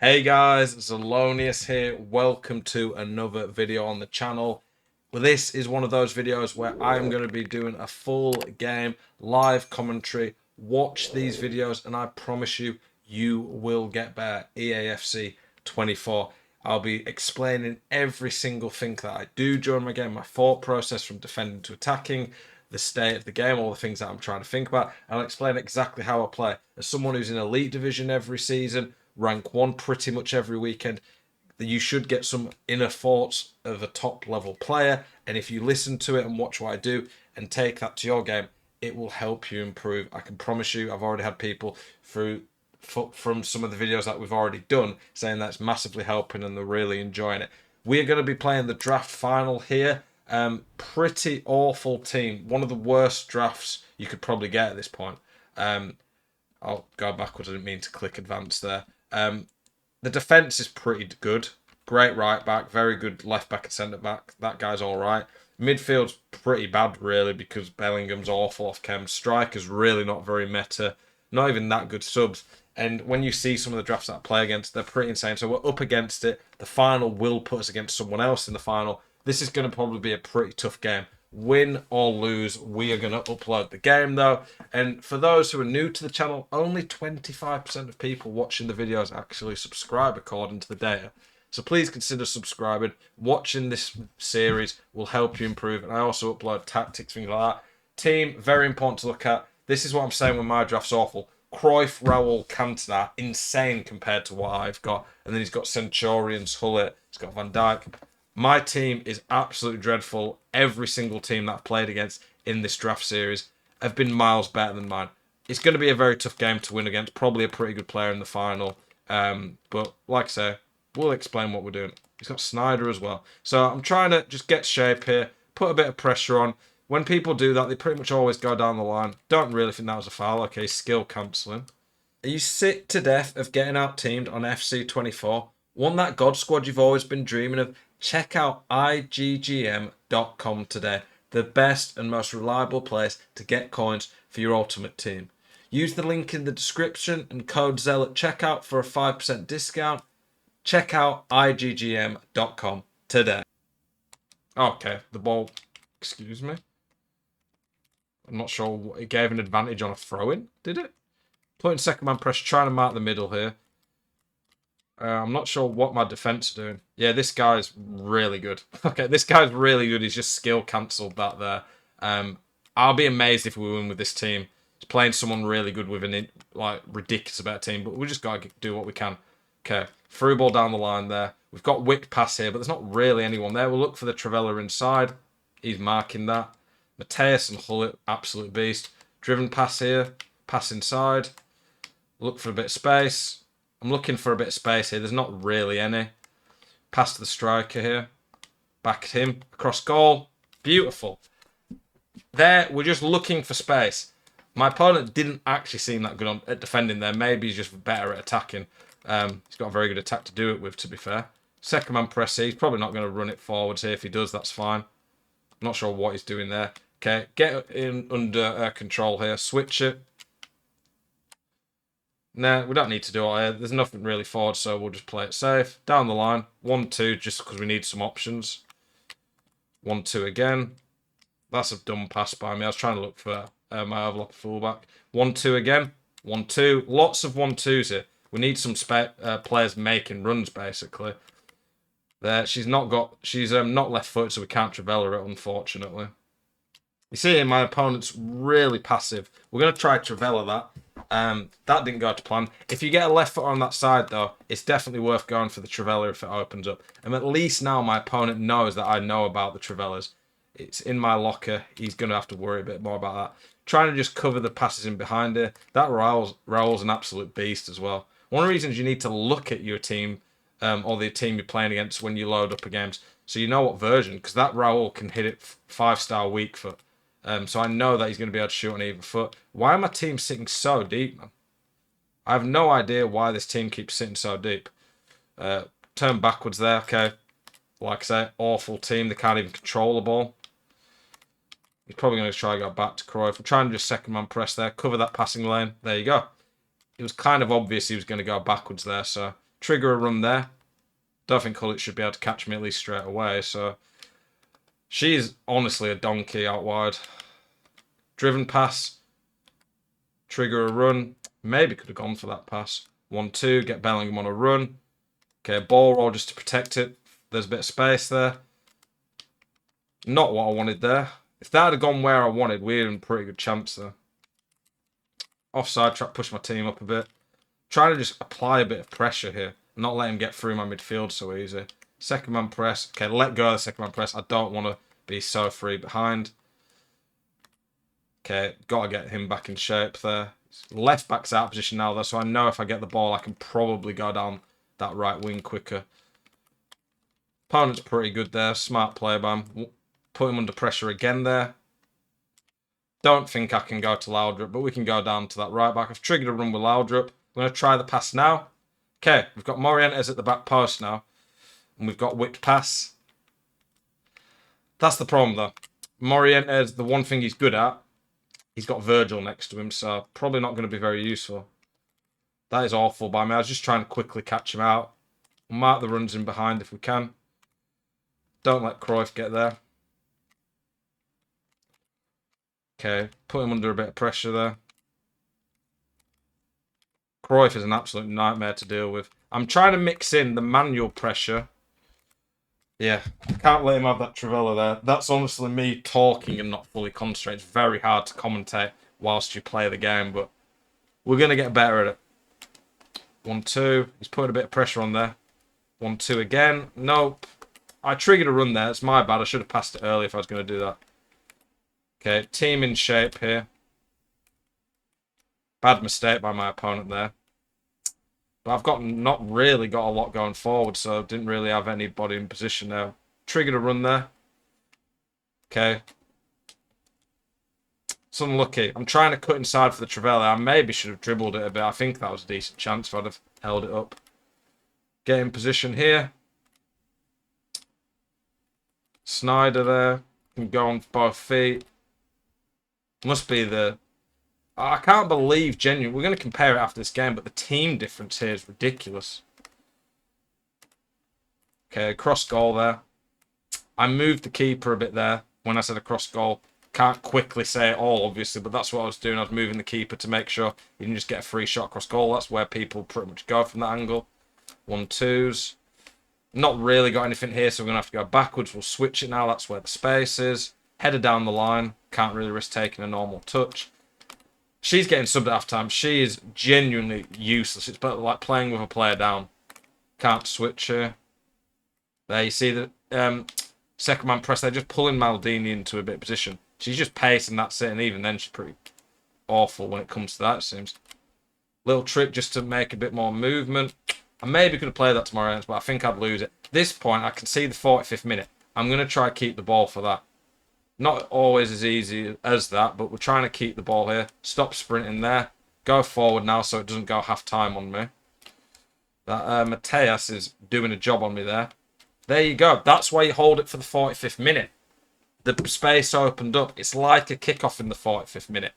Hey guys, Zelonius here. Welcome to another video on the channel. Well, this is one of those videos where I'm going to be doing a full game live commentary. Watch these videos and I promise you, you will get better. EAFC 24. I'll be explaining every single thing that I do during my game, my thought process from defending to attacking, the state of the game, all the things that I'm trying to think about. I'll explain exactly how I play. As someone who's in Elite Division every season, rank 1 pretty much every weekend, that you should get some inner thoughts of a top level player, and if you listen to it and watch what I do and take that to your game, it will help you improve. I can promise you, I've already had people from some of the videos that we've already done saying that's massively helping and they're really enjoying it. We are going to be playing the draft final here. Pretty awful team, one of the worst drafts you could probably get at this point. I'll go backwards, I didn't mean to click advance there. The defence is pretty good. Great right back, very good left back and centre back. That guy's all right. Midfield's pretty bad, really, because Bellingham's awful off chem. Striker's really not very meta. Not even that good subs. And when you see some of the drafts that I play against, they're pretty insane. So we're up against it. The final will put us against someone else in the final. This is going to probably be a pretty tough game. Win or lose, we are going to upload the game though. And for those who are new to the channel, only 25% of people watching the videos actually subscribe according to the data. So please consider subscribing. Watching this series will help you improve. And I also upload tactics, things like that. Team, very important to look at. This is what I'm saying when my draft's awful. Cruyff, Raul, Cantona, insane compared to what I've got. And then he's got Centurions, Hullet, he's got Van Dijk. My team is absolutely dreadful. Every single team that I've played against in this draft series have been miles better than mine. It's going to be a very tough game to win against. Probably a pretty good player in the final. But like I say, we'll explain what we're doing. He's got Snyder as well. So I'm trying to just get shape here, put a bit of pressure on. When people do that, they pretty much always go down the line. Don't really think that was a foul. Okay, skill cancelling. Are you sick to death of getting out-teamed on FC24? Want that God squad you've always been dreaming of? Check out iggm.com today. The best and most reliable place to get coins for your ultimate team. Use the link in the description and code ZEL at checkout for a 5% discount. Check out iggm.com today. Okay, the ball, excuse me. I'm not sure what it gave an advantage on a throw-in, did it? Putting second man pressure, trying to mark the middle here. I'm not sure what my defense is doing. Yeah, this guy's really good. Okay, this guy's really good. He's just skill cancelled that there. I'll be amazed if we win with this team. He's playing someone really good with an ridiculous better team, but we just got to do what we can. Okay, through ball down the line there. We've got Wick pass here, but there's not really anyone there. We'll look for the Travella inside. He's marking that. Mateus and Hullet, absolute beast. Driven pass here. Pass inside. Look for a bit of space. I'm looking for a bit of space here. There's not really any. Pass to the striker here. Back at him. Across goal. Beautiful. There, we're just looking for space. My opponent didn't actually seem that good at defending there. Maybe he's just better at attacking. He's got a very good attack to do it with, to be fair. Second man press here. He's probably not going to run it forwards here. If he does, that's fine. I'm not sure what he's doing there. Okay, get in under control here. Switch it. Nah, we don't need to do all that. There's nothing really forward, so we'll just play it safe. Down the line. 1-2, just because we need some options. 1-2 again. That's a dumb pass by me. I was trying to look for my overlap fullback. 1-2 again. 1-2. Lots of 1-2s here. We need some players making runs, basically. There, she's not left-footed, so we can't Travella it, unfortunately. You see here, my opponent's really passive. We're going to try Travella that. That didn't go to plan. If you get a left foot on that side, though, it's definitely worth going for the Travella if it opens up. And at least now my opponent knows that I know about the Travellas. It's in my locker. He's going to have to worry a bit more about that. Trying to just cover the passes in behind here. That Raul's an absolute beast as well. One of the reasons you need to look at your team or the team you're playing against when you load up a game, so you know what version, because that Raul can hit it 5-star weak foot. So I know that he's going to be able to shoot on either foot. Why are my team sitting so deep, man? I have no idea why this team keeps sitting so deep. Turn backwards there, okay. Like I say, awful team. They can't even control the ball. He's probably going to try to go back to Cruyff. We're trying to just second man press there. Cover that passing lane. There you go. It was kind of obvious he was going to go backwards there, so trigger a run there. Don't think Hullet should be able to catch me at least straight away, so she's honestly a donkey out wide. Driven pass, trigger a run. Maybe could have gone for that pass. 1-2, get Bellingham on a run. Okay, ball roll just to protect it. There's a bit of space there. Not what I wanted there. If that had gone where I wanted, we're in pretty good chance there. Offside, try to push my team up a bit. Trying to just apply a bit of pressure here. Not let him get through my midfield so easy. Second man press. Okay, let go of the second man press. I don't want to be so free behind. Okay, got to get him back in shape there. Left back's out of position now though, so I know if I get the ball I can probably go down that right wing quicker. Opponent's pretty good there. Smart play by him. Put him under pressure again there. Don't think I can go to Laudrup, but we can go down to that right back. I've triggered a run with Laudrup. I'm going to try the pass now. Okay, we've got Morientes at the back post now. And we've got whipped pass. That's the problem though. Morientes, the one thing he's good at, he's got Virgil next to him, so probably not going to be very useful. That is awful by me. I was just trying to quickly catch him out. Mark the runs in behind if we can. Don't let Cruyff get there. Okay, put him under a bit of pressure there. Cruyff is an absolute nightmare to deal with. I'm trying to mix in the manual pressure. Yeah, can't let him have that Trivela there. That's honestly me talking and not fully concentrating. It's very hard to commentate whilst you play the game, but we're going to get better at it. 1-2. He's putting a bit of pressure on there. 1-2 again. Nope. I triggered a run there. It's my bad. I should have passed it early if I was going to do that. Okay, team in shape here. Bad mistake by my opponent there. But I've not really got a lot going forward, so didn't really have anybody in position there. Triggered a run there. Okay. It's unlucky. I'm trying to cut inside for the Trivela. I maybe should have dribbled it a bit. I think that was a decent chance if I'd have held it up. Get in position here. Snyder there. Can go on both feet. Must be the... I can't believe, genuinely, we're going to compare it after this game, but the team difference here is ridiculous. Okay, cross goal there. I moved the keeper a bit there when I said a cross goal. Can't quickly say it all, obviously, but that's what I was doing. I was moving the keeper to make sure you didn't just get a free shot cross goal. That's where people pretty much go from that angle. 1-2s. Not really got anything here, so we're going to have to go backwards. We'll switch it now. That's where the space is. Header down the line. Can't really risk taking a normal touch. She's getting subbed at half time. She is genuinely useless. It's like playing with a player down. Can't switch her. There you see the second man press. They're just pulling Maldini into a bit of position. She's just pacing, that's it. And even then, she's pretty awful when it comes to that, it seems. Little trick just to make a bit more movement. I maybe could have played that tomorrow, but I think I'd lose it. At this point, I can see the 45th minute. I'm going to try to keep the ball for that. Not always as easy as that, but we're trying to keep the ball here. Stop sprinting there. Go forward now so it doesn't go half time on me. That Mateus is doing a job on me there. There you go. That's why you hold it for the 45th minute. The space opened up. It's like a kickoff in the 45th minute.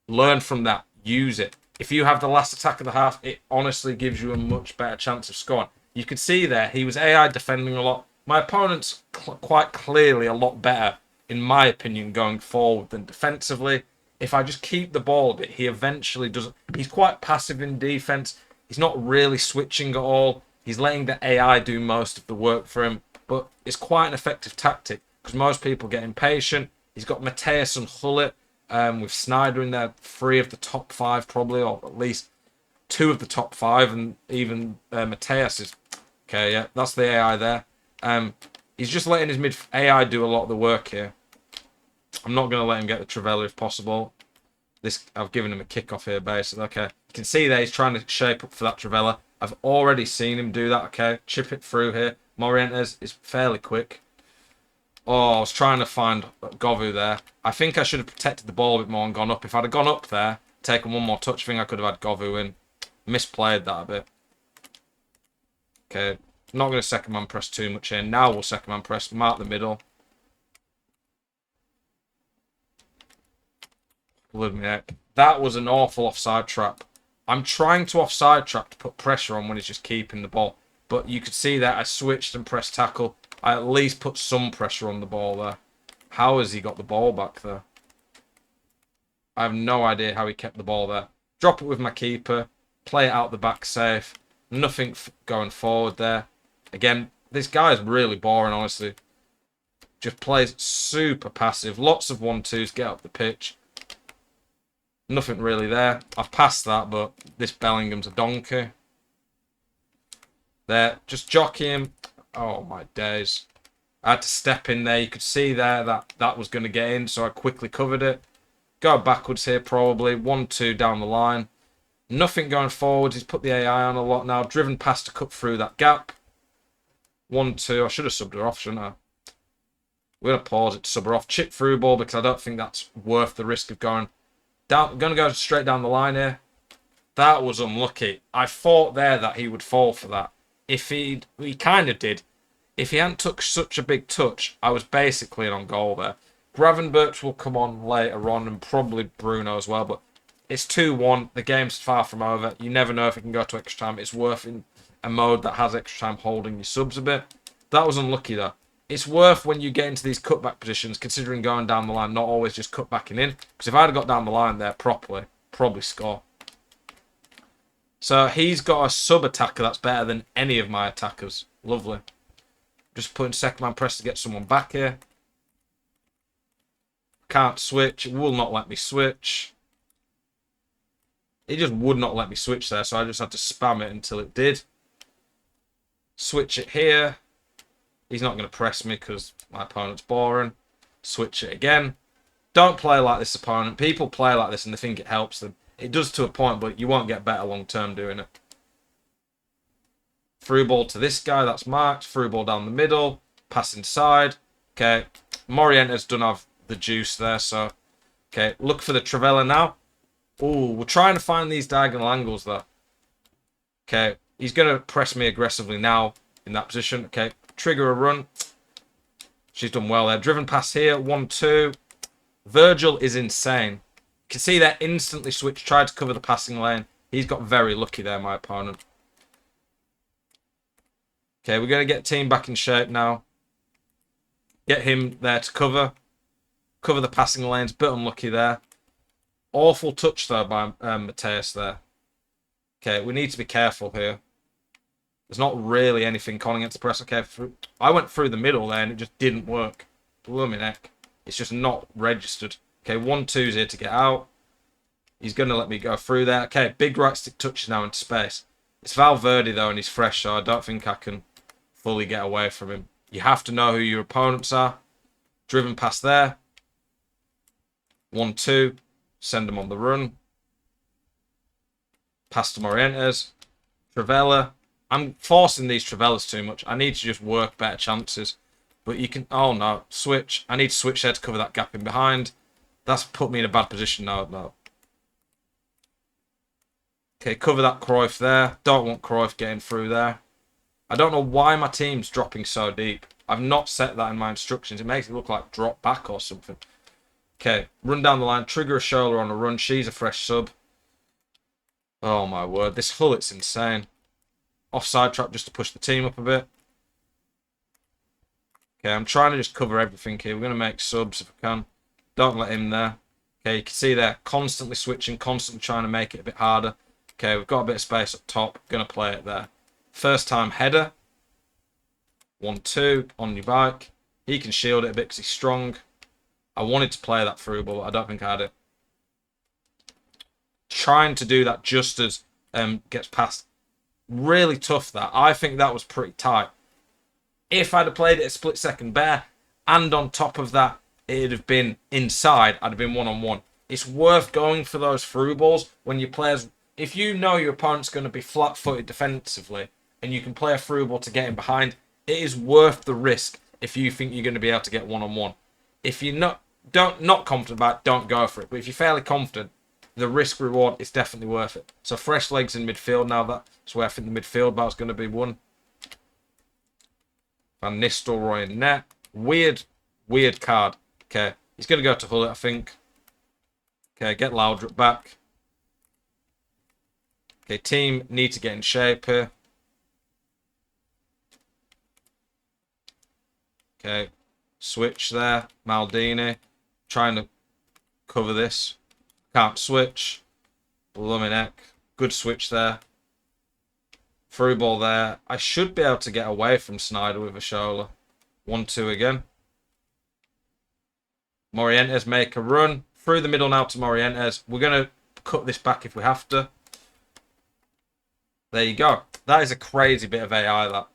Learn from that. Use it. If you have the last attack of the half, it honestly gives you a much better chance of scoring. You could see there, he was AI defending a lot. My opponent's quite clearly a lot better, in my opinion, going forward than defensively. If I just keep the ball a bit, he eventually doesn't... He's quite passive in defense. He's not really switching at all. He's letting the AI do most of the work for him. But it's quite an effective tactic because most people get impatient. He's got Mateus and Hullet with Snyder in there. 3 of the top 5 probably, or at least 2 of the top 5. And even Mateus is... Okay, yeah, that's the AI there. He's just letting his mid AI do a lot of the work here. I'm not going to let him get the Trivela if possible. I've given him a kickoff here, basically. Okay, you can see there he's trying to shape up for that Trivela. I've already seen him do that. Okay, chip it through here. Morientes is fairly quick. Oh, I was trying to find Govu there. I think I should have protected the ball a bit more and gone up. If I'd have gone up there, taken one more touch, I think I could have had Govu in. Misplayed that a bit. Okay, not going to second man press too much here. Now we'll second man press. Mark the middle. Blood me neck. That was an awful offside trap. I'm trying to offside trap to put pressure on when he's just keeping the ball. But you could see that I switched and pressed tackle. I at least put some pressure on the ball there. How has he got the ball back there? I have no idea how he kept the ball there. Drop it with my keeper. Play it out the back safe. Nothing going forward there. Again, this guy is really boring, honestly. Just plays super passive. Lots of 1-2s, get up the pitch. Nothing really there. I've passed that, but this Bellingham's a donkey. There, just jockey him. Oh, my days. I had to step in there. You could see there that that was going to get in, so I quickly covered it. Go backwards here, probably. 1-2 down the line. Nothing going forward. He's put the AI on a lot now. Driven past to cut through that gap. 1-2. I should have subbed her off, shouldn't I? We're going to pause it to sub her off. Chip through ball because I don't think that's worth the risk of going down. I'm going to go straight down the line here. That was unlucky. I thought there that he would fall for that. If he kind of did. If he hadn't took such a big touch, I was basically on goal there. Gravenberch will come on later on, and probably Bruno as well, but it's 2-1. The game's far from over. You never know if it can go to extra time. It's worth in a mode that has extra time holding your subs a bit. That was unlucky though. It's worth when you get into these cutback positions, considering going down the line, not always just cut backing in. Because if I'd have got down the line there properly, probably score. So he's got a sub-attacker that's better than any of my attackers. Lovely. Just putting second man press to get someone back here. Can't switch. It will not let me switch. It just would not let me switch there, so I just had to spam it until it did. Switch it here. He's not going to press me because my opponent's boring. Switch it again. Don't play like this, opponent. People play like this and they think it helps them. It does to a point, but you won't get better long term doing it. Through ball to this guy, that's marked. Through ball down the middle. Pass inside. Okay. Morientes doesn't have the juice there, so... Okay, look for the Travella now. Ooh, we're trying to find these diagonal angles, though. Okay, he's going to press me aggressively now in that position. Okay, trigger a run. She's done well there. Driven pass here, 1-2. Virgil is insane. You can see that instantly switched, tried to cover the passing lane. He's got very lucky there, my opponent. Okay, we're going to get team back in shape now. Get him there to cover. Cover the passing lanes, bit unlucky there. Awful touch though by Mateus there. Okay, we need to be careful here. There's not really anything calling against the press. Okay, I went through the middle there and it just didn't work. Blew my neck. It's just not registered. Okay, 1-2's here to get out. He's going to let me go through there. Okay, big right stick touches now into space. It's Valverde though and he's fresh, so I don't think I can fully get away from him. You have to know who your opponents are. Driven past there. 1-2. Send them on the run. Pass to Morientes. Travella. I'm forcing these Travellas too much. I need to just work better chances. But you can... Oh, no. Switch. I need to switch there to cover that gap in behind. That's put me in a bad position now, though. Okay, cover that Cruyff there. Don't want Cruyff getting through there. I don't know why my team's dropping so deep. I've not set that in my instructions. It makes it look like drop back or something. Okay, run down the line. Trigger a shoulder on a run. She's a fresh sub. Oh, my word. This Hull, it's insane. Offside trap just to push the team up a bit. Okay, I'm trying to just cover everything here. We're going to make subs if I can. Don't let him there. Okay, you can see there. Constantly switching. Constantly trying to make it a bit harder. Okay, we've got a bit of space up top. Going to play it there. First time header. 1-2 on your bike. He can shield it a bit because he's strong. I wanted to play that through, but I don't think I had it. Trying to do that just as gets past. Really tough that. I think that was pretty tight. If I'd have played it a split second better, and on top of that, it'd have been inside, I'd have been one-on-one. It's worth going for those through balls when your players... If you know your opponent's going to be flat-footed defensively, and you can play a through ball to get him behind, it is worth the risk if you think you're going to be able to get one-on-one. If you're not confident about it, don't go for it. But if you're fairly confident, the risk reward is definitely worth it. So fresh legs in midfield now. That's where I think the midfield battle's going to be won. Van Nistelrooy in net. Weird card. Okay, he's going to go to Hull, I think. Okay, get Laudrup back. Okay, team need to get in shape here. Okay, switch there. Maldini trying to cover this. Can't switch. Blooming heck. Good switch there. Through ball there. I should be able to get away from Snyder with a shoulder. 1-2 again. Morientes make a run. Through the middle now to Morientes. We're going to cut this back if we have to. There you go. That is a crazy bit of AI, that.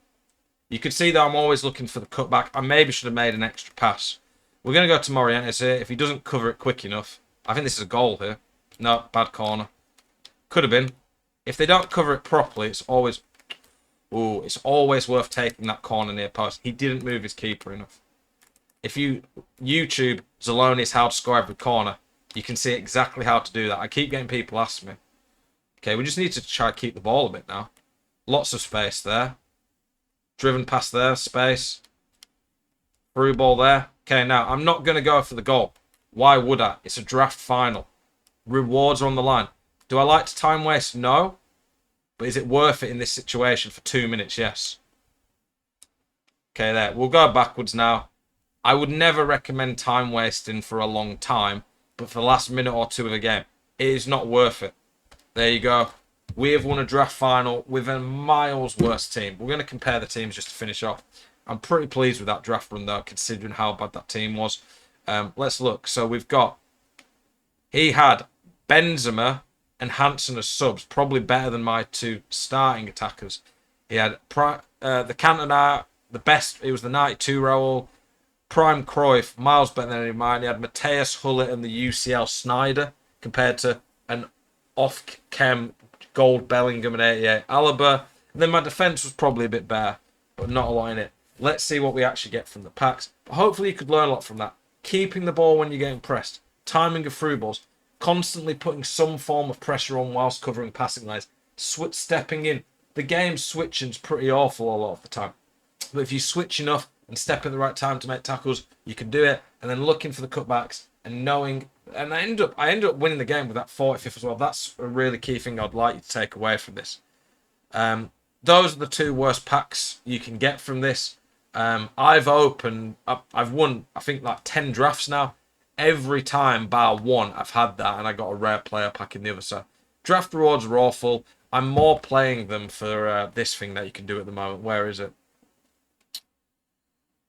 You could see that I'm always looking for the cutback. I maybe should have made an extra pass. We're going to go to Morientes here. If he doesn't cover it quick enough. I think this is a goal here. No, bad corner. Could have been. If they don't cover it properly, it's always... Ooh, it's always worth taking that corner near post. He didn't move his keeper enough. If you YouTube Zelonius how to score every corner, you can see exactly how to do that. I keep getting people asking me. Okay, we just need to try to keep the ball a bit now. Lots of space there. Driven past there, space. Through ball there. Okay, now, I'm not going to go for the goal. Why would I? It's a draft final. Rewards are on the line. Do I like to time waste? No. But is it worth it in this situation for 2 minutes? Yes. Okay, there. We'll go backwards now. I would never recommend time wasting for a long time, but for the last minute or two of a game, it is not worth it. There you go. We have won a draft final with a miles worse team. We're going to compare the teams just to finish off. I'm pretty pleased with that draft run, though, considering how bad that team was. Let's look. So we've got... He had Benzema and Hansen as subs, probably better than my two starting attackers. He had the Cantona, the best. He was the 92 Raul, Prime Cruyff, miles better than any of mine. He had Mateus Hullet and the UCL Snyder compared to an off-chem gold Bellingham and 88 Alaba. And then my defence was probably a bit better, but not a lot in it. Let's see what we actually get from the packs. But hopefully you could learn a lot from that. Keeping the ball when you're getting pressed, timing of through balls, constantly putting some form of pressure on whilst covering passing lines, stepping in. The game switching's pretty awful a lot of the time. But if you switch enough and step at the right time to make tackles, you can do it. And then looking for the cutbacks and knowing... And I ended up winning the game with that 45th as well. That's a really key thing I'd like you to take away from this. Those are the two worst packs you can get from this. I've won, I think, like 10 drafts now. Every time, bar one, I've had that, and I got a rare player pack in the other side. Draft rewards are awful. I'm more playing them for this thing that you can do at the moment. Where is it?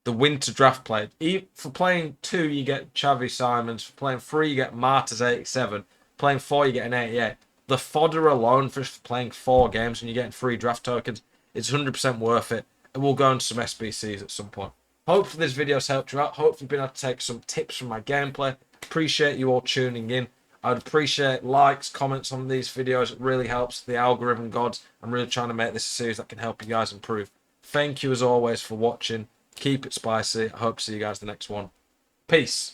The winter draft play. For playing 2, you get Xavi Simons. For playing 3, you get Marta's 87. Playing 4, you get an 88. The fodder alone for playing 4 games and you're getting free draft tokens, it's 100% worth it. And we'll go into some SBCs at some point. Hopefully this video's helped you out. Hopefully you've been able to take some tips from my gameplay. Appreciate you all tuning in. I'd appreciate likes, comments on these videos. It really helps the algorithm gods. I'm really trying to make this a series that can help you guys improve. Thank you as always for watching. Keep it spicy. I hope to see you guys in the next one. Peace.